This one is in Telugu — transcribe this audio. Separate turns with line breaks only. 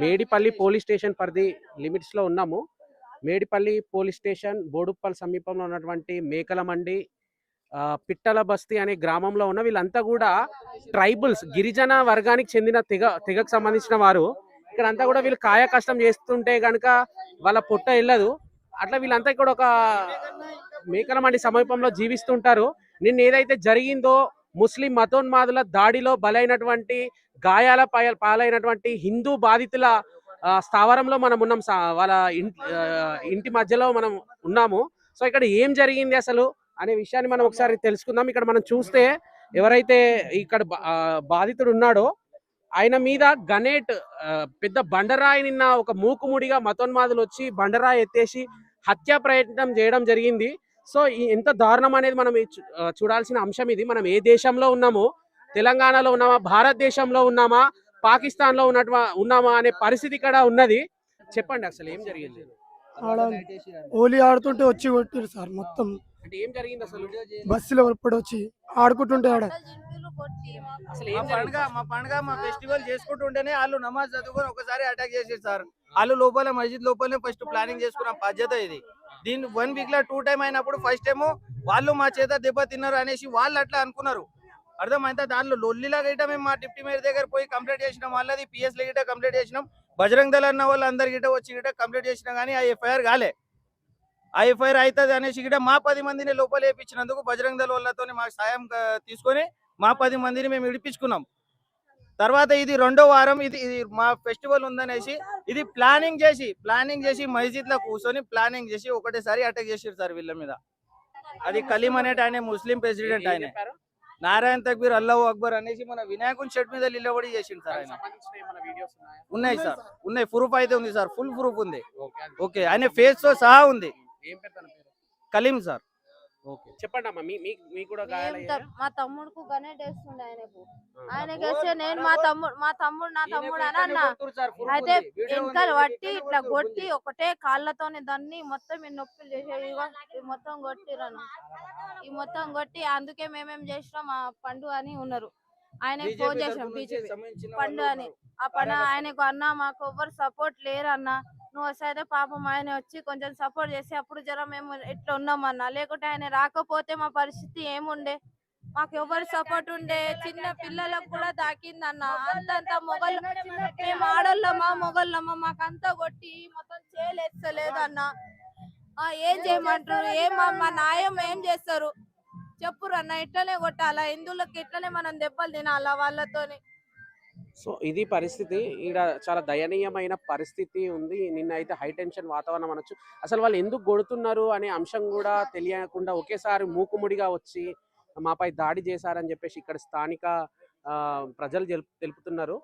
మేడిపల్లి పోలీస్ స్టేషన్ పరిధి లిమిట్స్లో ఉన్నాము. మేడిపల్లి పోలీస్ స్టేషన్ బోడుప్పల్ సమీపంలో ఉన్నటువంటి మేకల మండి పిట్టల బస్తీ అనే గ్రామంలో ఉన్న వీళ్ళంతా కూడా ట్రైబల్స్ గిరిజన వర్గానికి చెందిన తెగకు సంబంధించిన వారు. ఇక్కడంతా కూడా వీళ్ళు కాయ కష్టం చేస్తుంటే కనుక వాళ్ళ పొట్ట వెళ్ళదు. అట్లా వీళ్ళంతా ఇక్కడ ఒక మేకల మండి సమీపంలో జీవిస్తుంటారు. నిన్న ఏదైతే జరిగిందో ముస్లిం మతోన్మాదుల దాడిలో బలైనటువంటి గాయాల పాలైనటువంటి హిందూ బాధితుల స్థావరంలో మనం ఉన్నాం. వాళ్ళ ఇంటి మధ్యలో మనం ఉన్నాము. సో ఇక్కడ ఏం జరిగింది అసలు అనే విషయాన్ని మనం ఒకసారి తెలుసుకుందాం. ఇక్కడ మనం చూస్తే ఎవరైతే ఇక్కడ బాధితుడు ఉన్నాడో ఆయన మీద గనేట్ పెద్ద బండరాయి నిన్న ఒక మూకుముడిగా మతోన్మాదులు వచ్చి బండరాయి ఎత్తేసి హత్యా ప్రయత్నం చేయడం జరిగింది. సో ఎంత దారుణం అనేది మనం చూడాల్సిన అంశం ఇది. మనం ఏ దేశంలో ఉన్నామో, తెలంగాణలో ఉన్నామా, భారతదేశంలో ఉన్నామా, పాకిస్తాన్లో ఉన్నామా అనే పరిస్థితి ఇక్కడ ఉన్నది. చెప్పండి అసలు ఏం జరిగింది?
హోలీ ఆడుతుంటే వచ్చి కొట్టారు సార్. మొత్తం
అంటే ఏం జరిగింది అసలు?
బస్సులో ఇప్పుడు వచ్చి ఆడుకుంటుంటే ఆడ
మా పండుగ మా ఫెస్టివల్ చేసుకుంటుంటేనే వాళ్ళు నమాజ్ చదువుకొని ఒకసారి అటాక్ చేసారు సార్. వాళ్ళు లోపల మస్జిద్ లోపలనే ఫస్ట్ ప్లానింగ్ చేసుకున్న బాధ్యత ఇది. దీన్ని 1 వీక్ లో 2 టైం అయినప్పుడు ఫస్ట్ టైము వాళ్ళు మా చేత దెబ్బ తిన్నారు అనేసి వాళ్ళు అట్లా అనుకున్నారు. అర్థమైందా? దానిలో లొల్లిలాగా గిట్ట మేము మా డిప్టీ మేయర్ దగ్గర పోయి కంప్లైంట్ చేసినాం. వాళ్ళది పిఎస్ లో గిట్ట కంప్లైంట్ చేసినాం. బజరంగ్ దళ అన్న వాళ్ళు అందరి గిట్ట వచ్చి గిట్ట కంప్లైంట్ చేసినా కానీ ఆ ఎఫ్ఐఆర్ కాలే. ఆ ఎఫ్ఐఆర్ అవుతుంది అనేసి గిట్ట మా 10 మందిని లోపల వేయించినందుకు బజరంగ్ దళ వాళ్ళతో మాకు సాయం తీసుకొని మా 10 మందిని మేము విడిపించుకున్నాం. తర్వాత ఇది 2వ వారం ఇది మా ఫెస్టివల్ ఉందనేసి ఇది ప్లానింగ్ చేసి మస్జిద్ లో కూర్చొని ప్లానింగ్ చేసి ఒకటేసారి అటాక్ చేసారు సార్ వీళ్ళ మీద. అది కలీం అనేట ఆయన ముస్లిం ప్రెసిడెంట్, ఆయన నారాయణ తక్బీర్ అల్లాహు అక్బర్ అనేసి మన వినాయకుని షెడ్ మీద నిలబడి చేసిండు సార్. ఆయన ఉన్నాయి సార్, ఉన్నాయి. ప్రూఫ్ అయితే ఉంది సార్, ఫుల్ ప్రూఫ్ ఉంది. ఓకే, ఆయన ఫేస్ తో సహా ఉంది. కలీం సార్.
చెప్పండి అమ్మా, మీ కూడా
మా తమ్ముడుకు గనేట్ వేస్తుండే ఆయనకి వేస్తే నేను మా తమ్ముడు నా తమ్ముడు అని అన్నా. అయితే ఇంకా వట్టి ఇట్లా కొట్టి ఒకటే కాళ్ళతోనే దాన్ని మొత్తం నొప్పులు చేసేది. మొత్తం కొట్టిరను, ఈ మొత్తం కొట్టి అందుకే మేమేం చేసినాం, మా పండు అని ఉన్నారు ఆయనకి ఫోన్ చేసినాం, బీజేపీ పండు అని. ఆ పని ఆయనకు అన్నా మాకు ఎవ్వరు సపోర్ట్ లేరు అన్న, నువ్వు వస్తే పాపం ఆయన వచ్చి కొంచెం సపోర్ట్ చేసి అప్పుడు జర మేము ఇట్లా ఉన్నామన్నా. లేకుంటే ఆయన రాకపోతే మా పరిస్థితి ఏముండే, మాకు ఎవరు సపోర్ట్ ఉండే. చిన్న పిల్లలకు కూడా తాకిందన్న. అంతంత మొగలు మేము ఆడోళ్ళమా మొగోళ్ళమా మాకంతా కొట్టి మొత్తం చేయలేస్తలేదు అన్న. ఏం చేయమంటారు? మా న్యాయం ఏం చేస్తారు చెప్పురు అన్న. ఇట్లనే కొట్టాలా హిందువులకి? ఇట్లనే మనం దెబ్బలు తినాలా వాళ్ళతోని?
సో ఇది పరిస్థితి. ఇక్కడ చాలా దయనీయమైన పరిస్థితి ఉంది. నిన్న అయితే హై టెన్షన్ వాతావరణం అనొచ్చు. అసలు వాళ్ళు ఎందుకు కొడుతున్నారు అనే అంశం కూడా తెలియకుండా ఒకేసారి మూకుముడిగా వచ్చి మాపై దాడి చేశారని చెప్పేసి ఇక్కడ స్థానిక ప్రజలు తెలుపుతున్నారు.